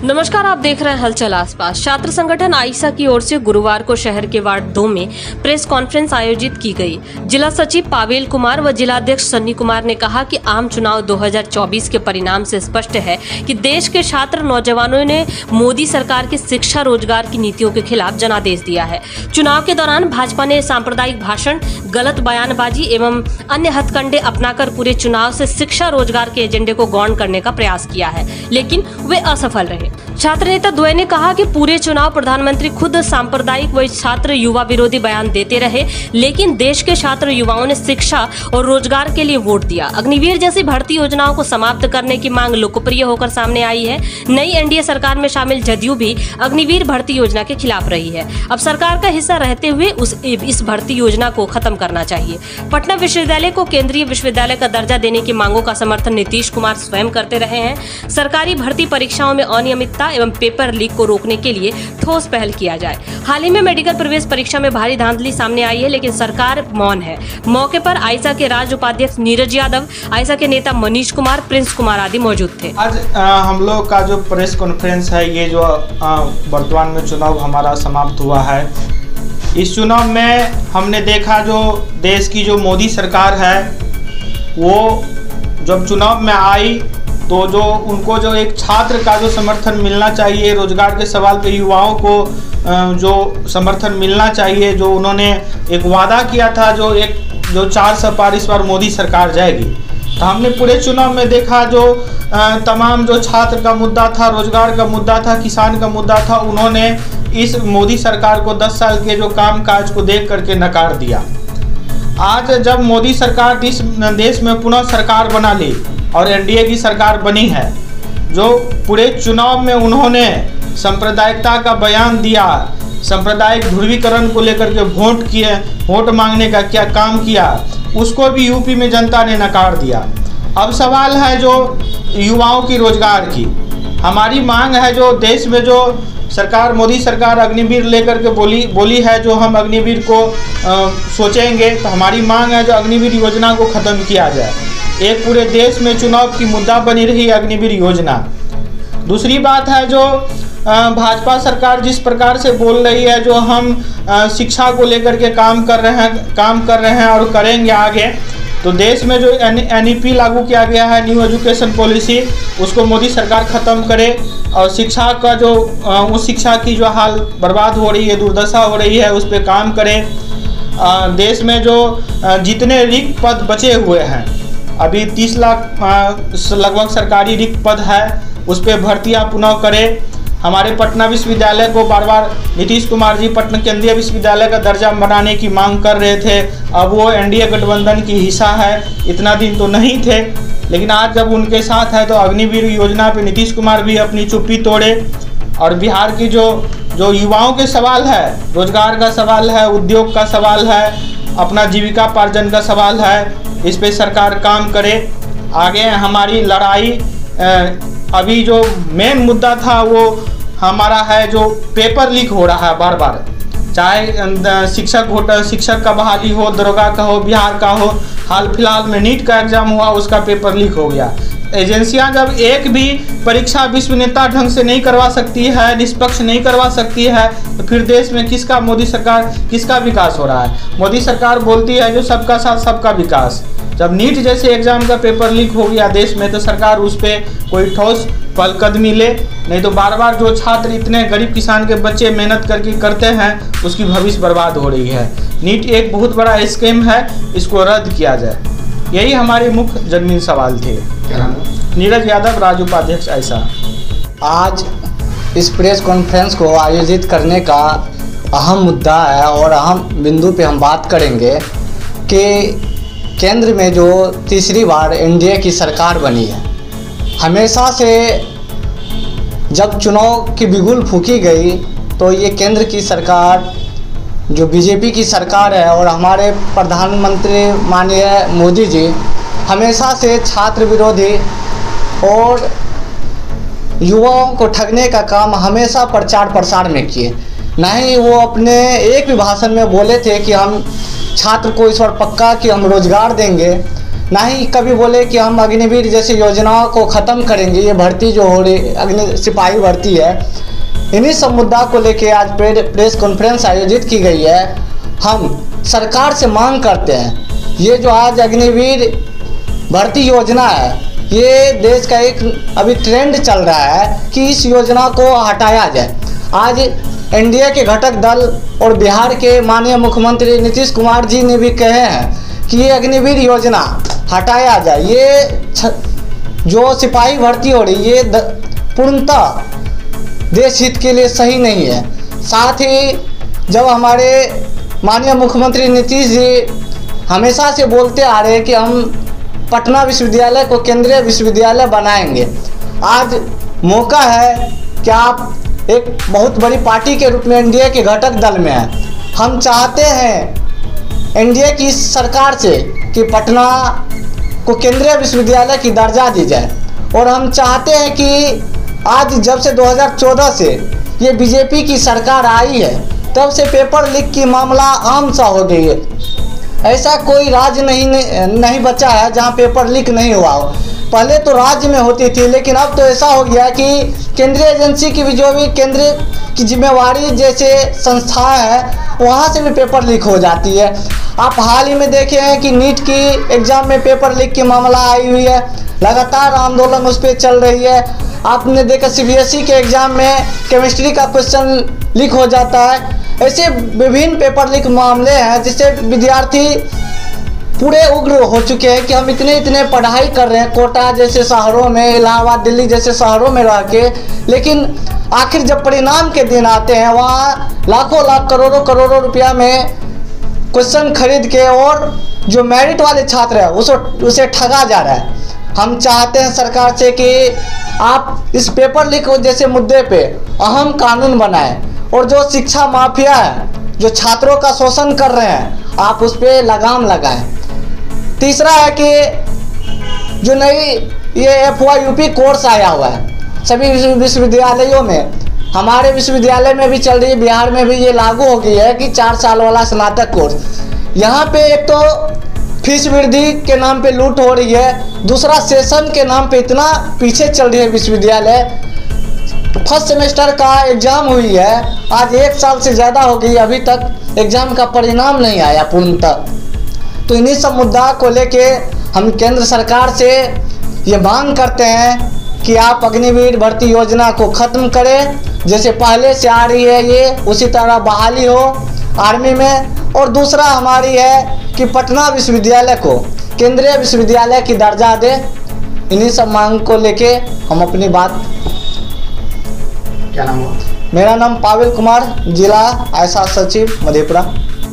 नमस्कार, आप देख रहे हैं हलचल आसपास। छात्र संगठन आइसा की ओर से गुरुवार को शहर के वार्ड 2 में प्रेस कॉन्फ्रेंस आयोजित की गई। जिला सचिव पावेल कुमार व जिलाध्यक्ष सन्नी कुमार ने कहा कि आम चुनाव 2024 के परिणाम से स्पष्ट है कि देश के छात्र नौजवानों ने मोदी सरकार की शिक्षा रोजगार की नीतियों के खिलाफ जनादेश दिया है। चुनाव के दौरान भाजपा ने सांप्रदायिक भाषण, गलत बयानबाजी एवं अन्य हथकंडे अपनाकर पूरे चुनाव से शिक्षा रोजगार के एजेंडे को गौण करने का प्रयास किया है, लेकिन वे असफल रहे। छात्र नेता द्वय ने कहा कि पूरे चुनाव प्रधानमंत्री खुद सांप्रदायिक व छात्र युवा विरोधी बयान देते रहे, लेकिन देश के छात्र युवाओं ने शिक्षा और रोजगार के लिए वोट दिया। अग्निवीर जैसी भर्ती योजनाओं को समाप्त करने की मांग लोकप्रिय होकर सामने आई है। नई एनडीए सरकार में शामिल जदयू भी अग्निवीर भर्ती योजना के खिलाफ रही है। अब सरकार का हिस्सा रहते हुए इस भर्ती योजना को खत्म करना चाहिए। पटना विश्वविद्यालय को केंद्रीय विश्वविद्यालय का दर्जा देने की मांगों का समर्थन नीतीश कुमार स्वयं करते रहे हैं। सरकारी भर्ती परीक्षाओं में अनियमितता एवं पेपर लीक को रोकने के लिए ठोस पहल किया जाए। हाल ही में मेडिकल प्रवेश परीक्षा में भारी धांधली सामने आई है, लेकिन सरकार मौन है। मौके पर आइसा के राज्य उपाध्यक्ष नीरज यादव, आइसा के नेता मनीष कुमार, प्रिंस कुमार आदि मौजूद थे। आज हम लोग का जो प्रेस कॉन्फ्रेंस है, ये जो वर्तमान में चुनाव हमारा समाप्त हुआ है, इस चुनाव में हमने देखा जो देश की जो मोदी सरकार है, वो जब चुनाव में आई तो जो उनको जो एक छात्र का जो समर्थन मिलना चाहिए, रोजगार के सवाल पे युवाओं को जो समर्थन मिलना चाहिए, जो उन्होंने एक वादा किया था, जो 400 पार इस बार मोदी सरकार जाएगी। तो हमने पूरे चुनाव में देखा जो तमाम जो छात्र का मुद्दा था, रोजगार का मुद्दा था, किसान का मुद्दा था, उन्होंने इस मोदी सरकार को 10 साल के जो काम काज को देख करके नकार दिया। आज जब मोदी सरकार इस देश में पुनः सरकार बना ली और एनडीए की सरकार बनी है, जो पूरे चुनाव में उन्होंने सांप्रदायिकता का बयान दिया, सांप्रदायिक ध्रुवीकरण को लेकर के वोट मांगने का क्या काम किया, उसको भी यूपी में जनता ने नकार दिया। अब सवाल है जो युवाओं की रोजगार की। हमारी मांग है जो देश में जो सरकार, मोदी सरकार अग्निवीर लेकर के बोली है, जो हम अग्निवीर को सोचेंगे, तो हमारी मांग है जो अग्निवीर योजना को ख़त्म किया जाए। एक पूरे देश में चुनाव की मुद्दा बनी रही अग्निवीर योजना। दूसरी बात है जो भाजपा सरकार जिस प्रकार से बोल रही है, जो हम शिक्षा को लेकर के काम कर रहे हैं और करेंगे आगे, तो देश में जो एनईपी लागू किया गया है, न्यू एजुकेशन पॉलिसी, उसको मोदी सरकार ख़त्म करे और शिक्षा का जो उस शिक्षा की जो हाल बर्बाद हो रही है, दुर्दशा हो रही है, उस पर काम करे। देश में जो जितने रिक्त पद बचे हुए हैं, अभी 30 लाख लगभग सरकारी रिक्त पद है, उस पर भर्तियाँ पुनः करें। हमारे पटना विश्वविद्यालय को बार बार नीतीश कुमार जी पटना केंद्रीय विश्वविद्यालय का दर्जा बनाने की मांग कर रहे थे। अब वो एनडीए गठबंधन की हिस्सा है, इतना दिन तो नहीं थे, लेकिन आज जब उनके साथ है तो अग्निवीर योजना पे नीतीश कुमार भी अपनी चुप्पी तोड़े। और बिहार की जो युवाओं के सवाल है, रोजगार का सवाल है, उद्योग का सवाल है, अपना जीविका पार्जन का सवाल है, इस पे सरकार काम करे। आगे हमारी लड़ाई, अभी जो मेन मुद्दा था वो हमारा है जो पेपर लीक हो रहा है बार बार, चाहे शिक्षक का बहाली हो, दरोगा का हो, बिहार का हो। हाल फिलहाल में नीट का एग्जाम हुआ, उसका पेपर लीक हो गया। एजेंसियां जब एक भी परीक्षा विश्वसनीयता ढंग से नहीं करवा सकती है, निष्पक्ष नहीं करवा सकती है, तो फिर देश में मोदी सरकार किसका विकास हो रहा है? मोदी सरकार बोलती है जो सबका साथ सबका विकास। जब नीट जैसे एग्जाम का पेपर लीक हो गया देश में, तो सरकार उस पर कोई ठोस पहलकदमी ले, नहीं तो बार बार जो छात्र, इतने गरीब किसान के बच्चे मेहनत करके करते हैं, उसकी भविष्य बर्बाद हो रही है। नीट एक बहुत बड़ा स्कीम है, इसको रद्द किया जाए। यही हमारे मुख्य जमीन सवाल थे। नीरज यादव, राज्य उपाध्यक्ष आइसा। आज इस प्रेस कॉन्फ्रेंस को आयोजित करने का अहम मुद्दा है और अहम बिंदु पे हम बात करेंगे कि केंद्र में जो तीसरी बार एनडीए की सरकार बनी है, हमेशा से जब चुनाव की बिगुल फूंकी गई तो ये केंद्र की सरकार, जो बीजेपी की सरकार है, और हमारे प्रधानमंत्री माननीय मोदी जी हमेशा से छात्र विरोधी और युवाओं को ठगने का काम हमेशा प्रचार प्रसार में किए। नहीं वो अपने एक भी भाषण में बोले थे कि हम छात्र को इस बार पक्का कि हम रोजगार देंगे, ना ही कभी बोले कि हम अग्निवीर जैसी योजनाओं को ख़त्म करेंगे। ये भर्ती जो हो रही अग्नि सिपाही भर्ती है, इन्हीं सब मुद्दा को लेके आज प्रेस कॉन्फ्रेंस आयोजित की गई है। हम सरकार से मांग करते हैं, ये जो आज अग्निवीर भर्ती योजना है, ये देश का एक अभी ट्रेंड चल रहा है कि इस योजना को हटाया जाए। आज एनडीए के घटक दल और बिहार के माननीय मुख्यमंत्री नीतीश कुमार जी ने भी कहे हैं कि ये अग्निवीर योजना हटाया जाए। ये जो सिपाही भर्ती हो रही है, ये पूर्णतः देश हित के लिए सही नहीं है। साथ ही जब हमारे माननीय मुख्यमंत्री नीतीश जी हमेशा से बोलते आ रहे हैं कि हम पटना विश्वविद्यालय को केंद्रीय विश्वविद्यालय बनाएंगे, आज मौका है कि आप एक बहुत बड़ी पार्टी के रूप में एनडीए के घटक दल में हैं। हम चाहते हैं एनडीए की सरकार से कि पटना को केंद्रीय विश्वविद्यालय की दर्जा दी जाए, और हम चाहते हैं कि आज जब से 2014 से ये बीजेपी की सरकार आई है, तब से पेपर लीक की मामला आम सा हो गई है। ऐसा कोई राज्य नहीं बचा है जहां पेपर लीक नहीं हुआ हो। पहले तो राज्य में होती थी, लेकिन अब तो ऐसा हो गया कि केंद्रीय एजेंसी की भी जो भी केंद्र की जिम्मेवारी जैसे संस्थाएं हैं, वहां से भी पेपर लीक हो जाती है। आप हाल ही में देखे हैं कि नीट की एग्ज़ाम में पेपर लीक की मामला आई हुई है, लगातार आंदोलन उस पर चल रही है। आपने देखा सीबीएसई के एग्ज़ाम में केमिस्ट्री का क्वेश्चन लीक हो जाता है। ऐसे विभिन्न पेपर लीक मामले हैं जिससे विद्यार्थी पूरे उग्र हो चुके हैं कि हम इतने पढ़ाई कर रहे हैं कोटा जैसे शहरों में, इलाहाबाद, दिल्ली जैसे शहरों में रह के, लेकिन आखिर जब परिणाम के दिन आते हैं, वहाँ लाखों लाख करोड़ों रुपया में क्वेश्चन खरीद के और जो मेरिट वाले छात्र हैं उसे ठगा जा रहा है। हम चाहते हैं सरकार से कि आप इस पेपर लीक जैसे मुद्दे पे अहम कानून बनाएं, और जो शिक्षा माफिया है, जो छात्रों का शोषण कर रहे हैं, आप उस पर लगाम लगाएं। तीसरा है कि जो नई ये FYUP कोर्स आया हुआ है सभी विश्वविद्यालयों में, हमारे विश्वविद्यालय में भी चल रही है, बिहार में भी ये लागू हो गई है कि 4 साल वाला स्नातक कोर्स। यहाँ पे एक तो फीस वृद्धि के नाम पे लूट हो रही है, दूसरा सेशन के नाम पे इतना पीछे चल रही है विश्वविद्यालय। फर्स्ट सेमेस्टर का एग्ज़ाम हुई है, आज 1 साल से ज़्यादा हो गई, अभी तक एग्ज़ाम का परिणाम नहीं आया पूर्णतः। तो इन्हीं सब मुद्दा को लेके हम केंद्र सरकार से ये मांग करते हैं कि आप अग्निवीर भर्ती योजना को ख़त्म करें, जैसे पहले से आ रही है ये उसी तरह बहाली हो आर्मी में। और दूसरा हमारी है कि पटना विश्वविद्यालय को केंद्रीय विश्वविद्यालय की दर्जा दे। इन्हीं सब मांग को लेके हम अपनी बात। क्या नाम हुआ? मेरा नाम पावेल कुमार, जिला ऐसा सचिव मधेपुरा।